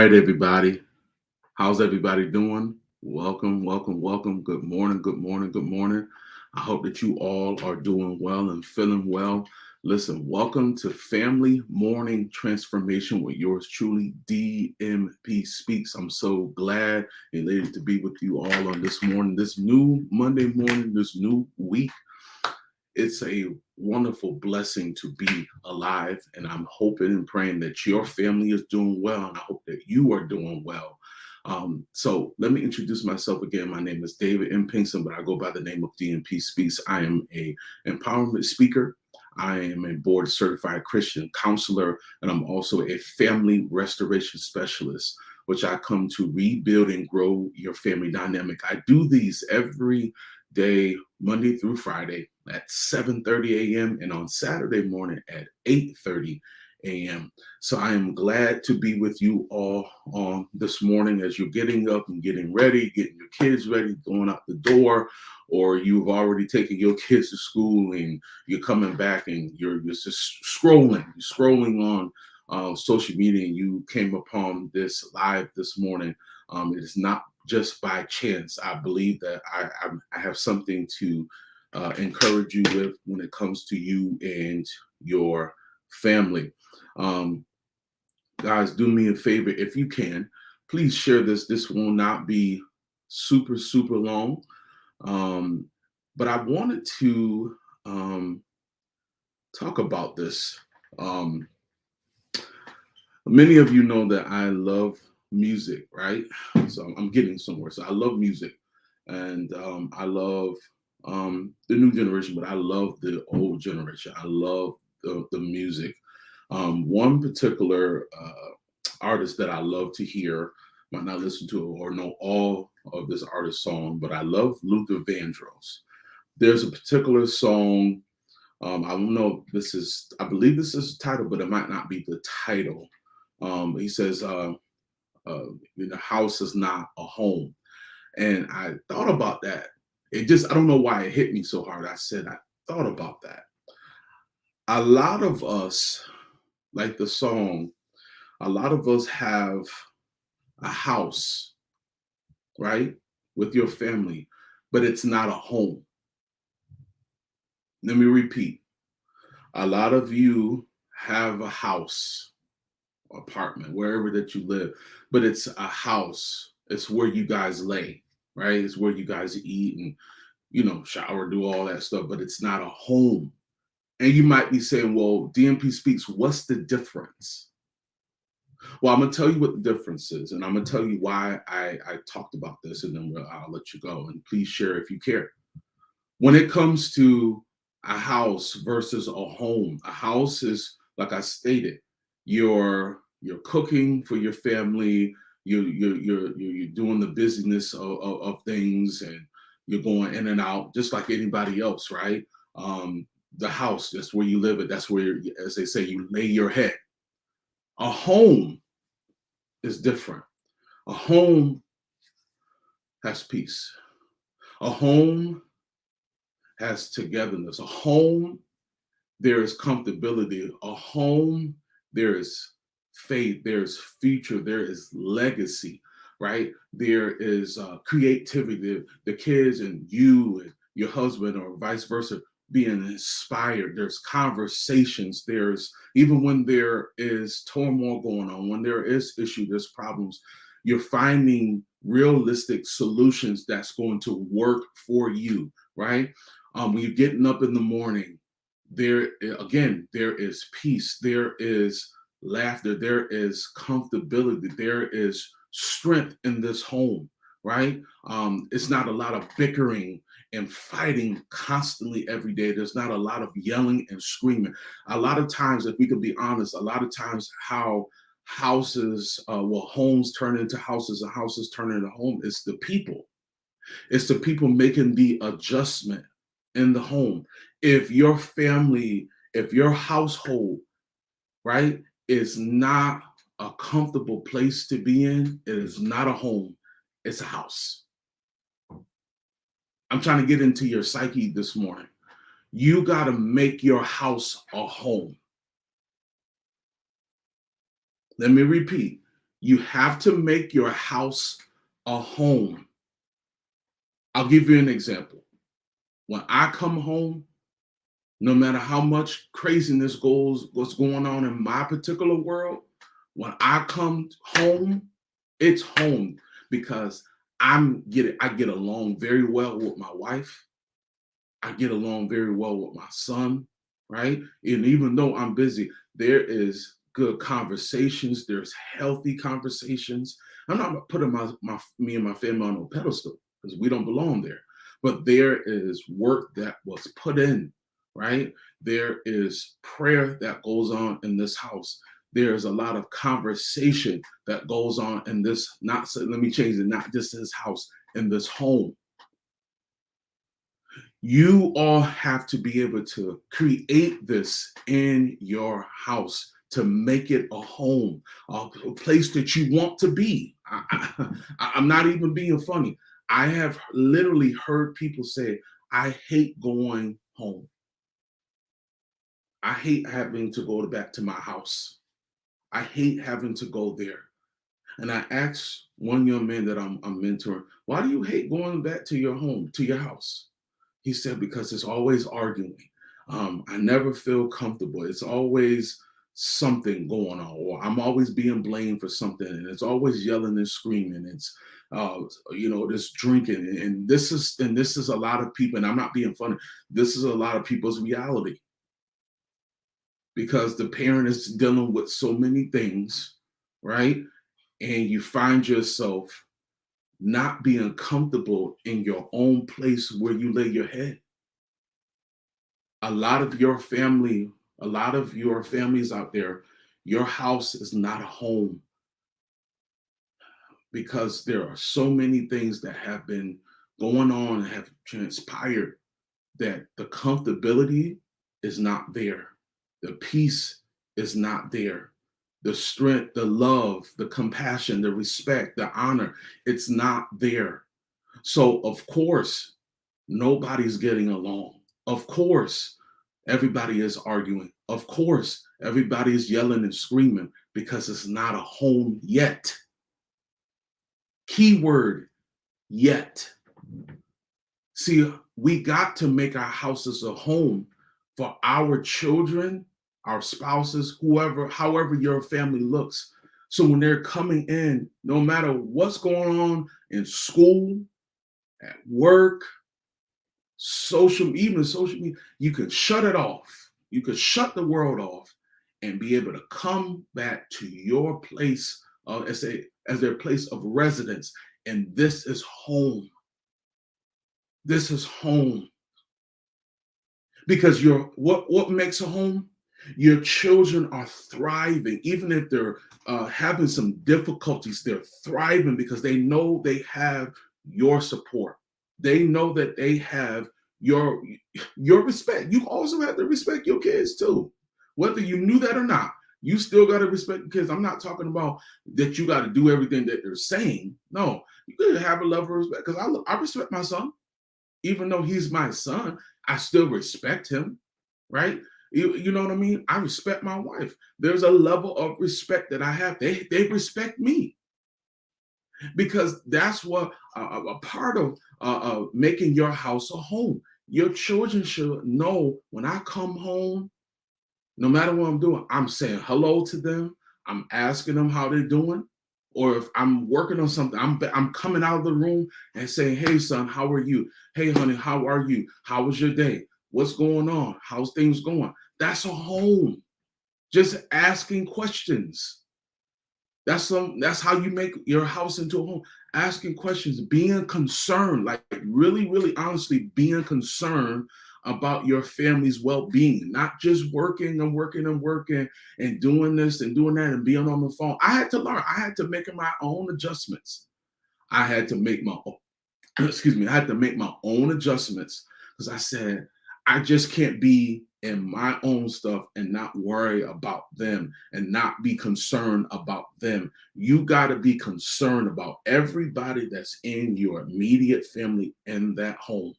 right, everybody. How's everybody doing? Welcome, welcome, welcome. Good morning, good morning, good morning. I hope that you all are doing well and feeling well. Listen, welcome to Family Morning Transformation with yours truly, DMP Speaks. I'm so glad and elated to be with you all on this morning, this new Monday morning, this new week. It's a wonderful blessing to be alive, and I'm hoping and praying that your family is doing well, and I hope that you are doing well. So let me introduce myself again. My name is David M. Pinkston, but I go by the name of DNP Speaks. I am a empowerment speaker. I am a board certified Christian counselor, and I'm also a family restoration specialist, which I come to rebuild and grow your family dynamic. I do these every day, Monday through Friday at 7:30 a.m. and on Saturday morning at 8:30 a.m. So I am glad to be with you all on this morning as you're getting up and getting ready, getting your kids ready, going out the door, or you've already taken your kids to school and you're coming back and you're just scrolling on social media, and you came upon this live this morning. It is not just by chance. I believe that I have something to encourage you with when it comes to you and your family. Um, Guys, do me a favor if you can. Please share this. This will not be super long. Um, but I wanted to talk about this. Um, Many of you know that I love music, right? So I'm getting somewhere. So I love music, and I love the new generation, but I love the old generation. I love the music. One particular artist that I love to hear, might not listen to or know all of this artist's song, but I love Luther Vandross. There's a particular song. I don't know. I believe this is the title, but it might not be the title. He says, "The house is not a home," and I thought about that. I don't know why it hit me so hard. I thought about that. A lot of us, like the song, a lot of us have a house, right, with your family, but it's not a home. Let me repeat. A lot of you have a house, apartment, wherever that you live, but it's a house. It's where you guys lay, right? It's where you guys eat and, shower, do all that stuff, but it's not a home. And you might be saying, well, DMP Speaks, what's the difference? Well, I'm going to tell you what the difference is, and I'm going to tell you why I talked about this, and then I'll let you go. And please share if you care. When it comes to a house versus a home, a house is, like I stated, you're cooking for your family, you're doing the busyness of things, and you're going in and out just like anybody else, right? The house, that's where you live. That's where, as they say, you lay your head. A home is different. A home has peace. A home has togetherness. A home, there is comfortability. A home, there is faith, there's future, there is legacy, right? There is creativity. The kids and you and your husband, or vice versa, being inspired. There's conversations. There's, even when there is turmoil going on, when there is issue, there's problems, you're finding realistic solutions that's going to work for you, right? When you're getting up in the morning, there again, there is peace, there is laughter, there is comfortability, there is strength in this home, right? It's not a lot of bickering and fighting constantly every day. There's not a lot of yelling and screaming. A lot of times, if we could be honest, a lot of times how homes turn into houses and houses turn into home, it's the people. It's the people making the adjustment in the home. If your family, if your household, right, is not a comfortable place to be in, it is not a home, it's a house. I'm trying to get into your psyche this morning. You got to make your house a home. Let me repeat. You have to make your house a home. I'll give you an example. When I come home, no matter how much craziness what's going on in my particular world, when I come home, it's home because I get along very well with my wife. I get along very well with my son, right? And even though I'm busy, there is good conversations. There's healthy conversations. I'm not putting me and my family on a pedestal because we don't belong there. But there is work that was put in, right? There is prayer that goes on in this house. There's a lot of conversation that goes on in this, not so, let me change it, not just this house, in this home. You all have to be able to create this in your house to make it a home, a place that you want to be. I'm not even being funny. I have literally heard people say, I hate going home. I hate having to go back to my house. I hate having to go there. And I asked one young man that I'm mentoring, why do you hate going back to your home, to your house? He said, because it's always arguing. I never feel comfortable. It's always something going on, or I'm always being blamed for something, and it's always yelling and screaming. It's this drinking, and this is a lot of people, and I'm not being funny. This is a lot of people's reality because the parent is dealing with so many things, right? And you find yourself not being comfortable in your own place where you lay your head. A lot of your family, a lot of your families out there, your house is not a home because there are so many things that have been going on and have transpired that the comfortability is not there. The peace is not there. The strength, the love, the compassion, the respect, the honor, it's not there. So, of course, nobody's getting along. Of course, everybody is arguing. Of course, everybody is yelling and screaming because it's not a home yet. Keyword yet. See, we got to make our houses a home for our children, our spouses, whoever, however your family looks. So when they're coming in, no matter what's going on in school, at work, even social media, you can shut it off. You could shut the world off and be able to come back to your place as their place of residence. And this is home. This is home. Because what makes a home? Your children are thriving, even if they're having some difficulties. They're thriving because they know they have your support. They know that they have your your respect. You also have to respect your kids too, whether you knew that or not. You still got to respect the kids. I'm not talking about that you got to do everything that they're saying. No, you could have a level of respect because I respect my son even though he's my son, I still respect him, right? You know what I mean? I respect my wife. There's a level of respect that I have. They respect me because that's what a part of making your house a home. Your children should know when I come home, no matter what I'm doing, I'm saying hello to them. I'm asking them how they're doing. Or if I'm working on something, I'm coming out of the room and saying, "Hey, son, how are you? Hey, honey, how are you? How was your day? What's going on? How's things going?" That's a home. Just asking questions. That's how you make your house into a home. Asking questions, being concerned, like really, really honestly being concerned about your family's well-being, not just working and working and working and doing this and doing that and being on the phone. I had to learn. I had to make my own adjustments. I had to make my excuse me, I had to make my own adjustments because I said, I just can't be in my own stuff and not worry about them and not be concerned about them. You got to be concerned about everybody that's in your immediate family in that home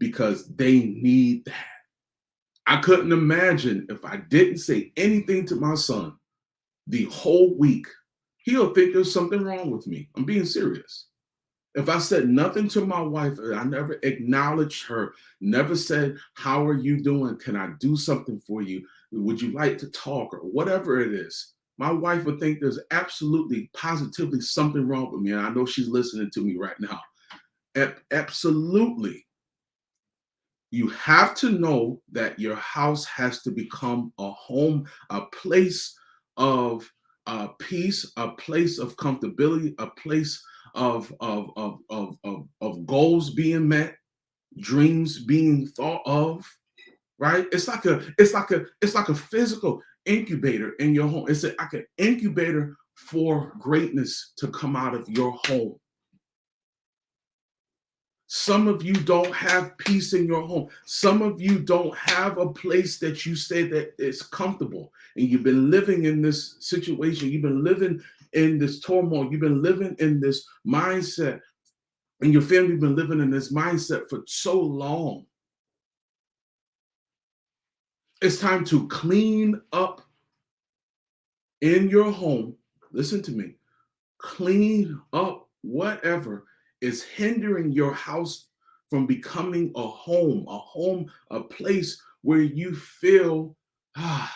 because they need that. I couldn't imagine if I didn't say anything to my son the whole week. He'll think there's something wrong with me. I'm being serious. If I said nothing to my wife, I never acknowledged her, never said, "How are you doing? Can I do something for you? Would you like to talk?" or whatever it is, my wife would think there's absolutely, positively something wrong with me. And I know she's listening to me right now. Absolutely. You have to know that your house has to become a home, a place of peace, a place of comfortability, a place of goals being met, dreams being thought of. Right? It's like a physical incubator in your home. It's like an incubator for greatness to come out of your home. Some of you don't have peace in your home. Some of you don't have a place that you say that is comfortable. And you've been living in this situation. You've been living in this turmoil. You've been living in this mindset. And your family been living in this mindset for so long. It's time to clean up in your home. Listen to me. Clean up whatever is hindering your house from becoming a place where you feel, I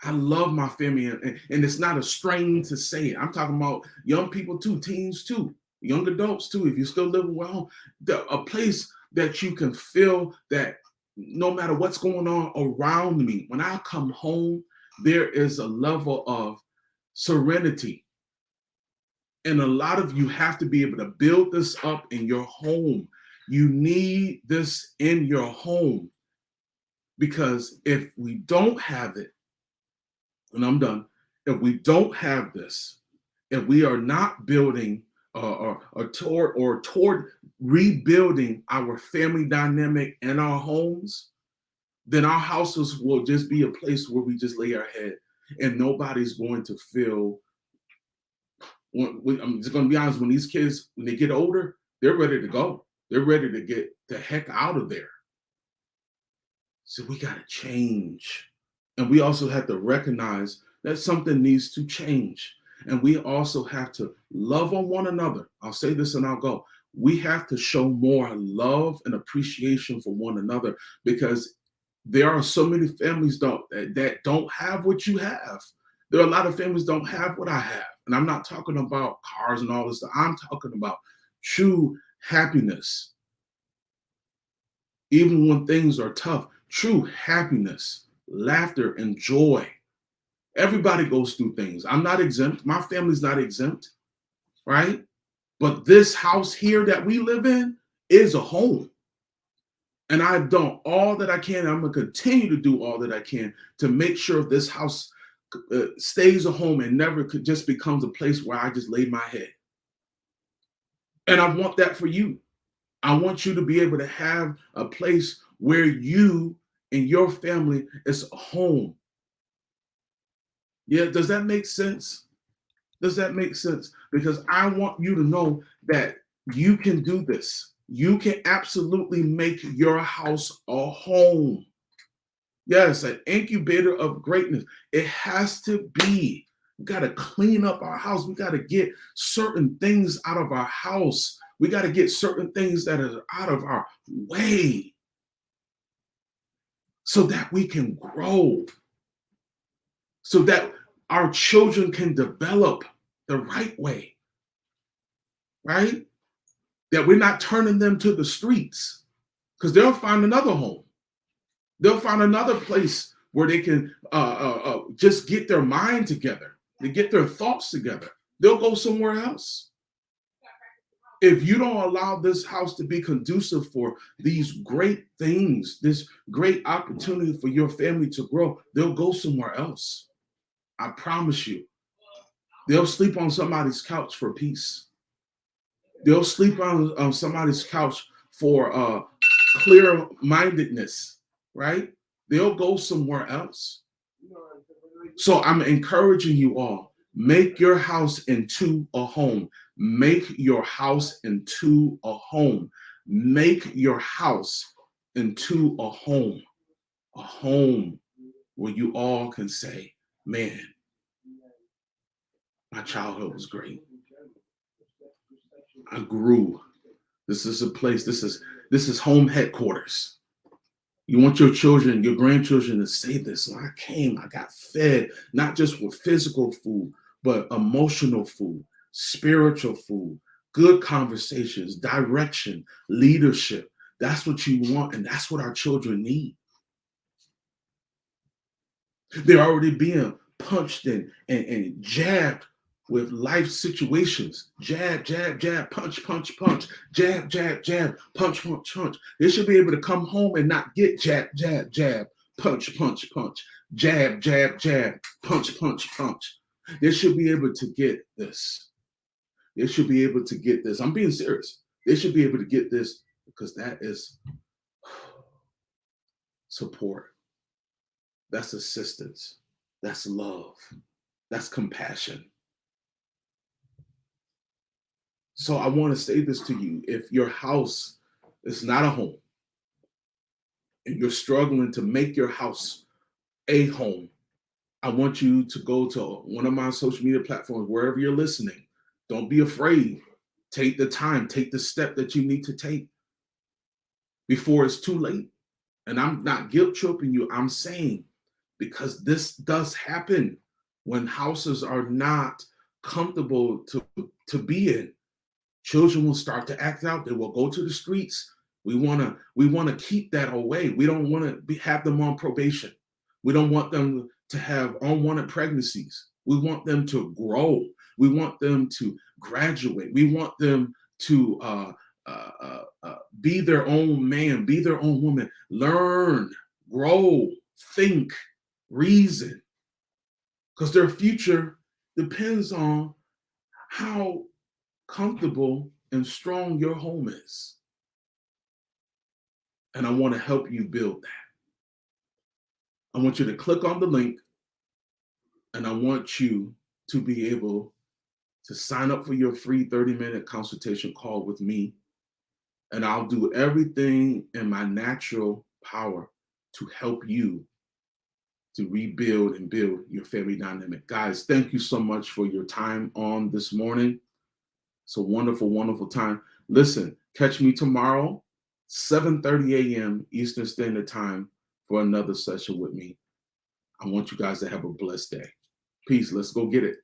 love my family. And it's not a strain to say it. I'm talking about young people too, teens too, young adults too. If you're still living well, a place that you can feel that no matter what's going on around me, when I come home, there is a level of serenity. And a lot of you have to be able to build this up in your home. You need this in your home because if we don't have it, and I'm done, if we don't have this, if we are not building or toward rebuilding our family dynamic in our homes, then our houses will just be a place where we just lay our head and nobody's going to feel. I'm just going to be honest, when these kids, when they get older, they're ready to go. They're ready to get the heck out of there. So we got to change. And we also have to recognize that something needs to change. And we also have to love on one another. I'll say this and I'll go. We have to show more love and appreciation for one another because there are so many families that don't have what you have. There are a lot of families don't have what I have. And I'm not talking about cars and all this stuff. I'm talking about true happiness. Even when things are tough, true happiness, laughter, and joy. Everybody goes through things. I'm not exempt. My family's not exempt, right? But this house here that we live in is a home. And I've done all that I can. I'm going to continue to do all that I can to make sure this house stays a home and never could just becomes a place where I just lay my head. And I want that for you. I want you to be able to have a place where you and your family is a home. Yeah, does that make sense? Does that make sense? Because I want you to know that you can do this. You can absolutely make your house a home. Yes, an incubator of greatness. It has to be. We got to clean up our house. We got to get certain things out of our house. We got to get certain things that are out of our way so that we can grow, so that our children can develop the right way, right? That we're not turning them to the streets because they'll find another home. They'll find another place where they can just get their mind together, to get their thoughts together. They'll go somewhere else. If you don't allow this house to be conducive for these great things, this great opportunity for your family to grow, they'll go somewhere else. I promise you. They'll sleep on somebody's couch for peace. They'll sleep on somebody's couch for clear mindedness, right? They'll go somewhere else. So I'm encouraging you all, make your house into a home. Make your house into a home. Make your house into a home where you all can say, man, My childhood was great. I grew. This is a place, this is home headquarters. You want your children, your grandchildren to say this. So I came, I got fed, not just with physical food, but emotional food, spiritual food, good conversations, direction, leadership. That's what you want, and that's what our children need. They're already being punched and jabbed with life situations. Jab, jab, jab, punch, punch, punch, jab, jab, jab, punch, punch, punch. They should be able to come home and not get jab, jab, jab, punch, punch, punch, jab, jab, jab, punch, punch, punch. They should be able to get this. They should be able to get this. I'm being serious. They should be able to get this because that is support. That's assistance. That's love. That's compassion. So I want to say this to you. If your house is not a home and you're struggling to make your house a home, I want you to go to one of my social media platforms, wherever you're listening. Don't be afraid. Take the time, take the step that you need to take before it's too late. And I'm not guilt tripping you. I'm saying, because this does happen when houses are not comfortable to be in. Children will start to act out. They will go to the streets. We want to keep that away. We don't want to have them on probation. We don't want them to have unwanted pregnancies. We want them to grow. We want them to graduate. We want them to be their own man, be their own woman, learn, grow, think, reason, because their future depends on how comfortable and strong your home is. And I want to help you build that. I want you to click on the link, and I want you to be able to sign up for your free 30-minute consultation call with me. And I'll do everything in my natural power to help you to rebuild and build your family dynamic. Guys, thank you so much for your time on this morning. It's a wonderful, wonderful time. Listen, catch me tomorrow, 7:30 a.m. Eastern Standard Time for another session with me. I want you guys to have a blessed day. Peace. Let's go get it.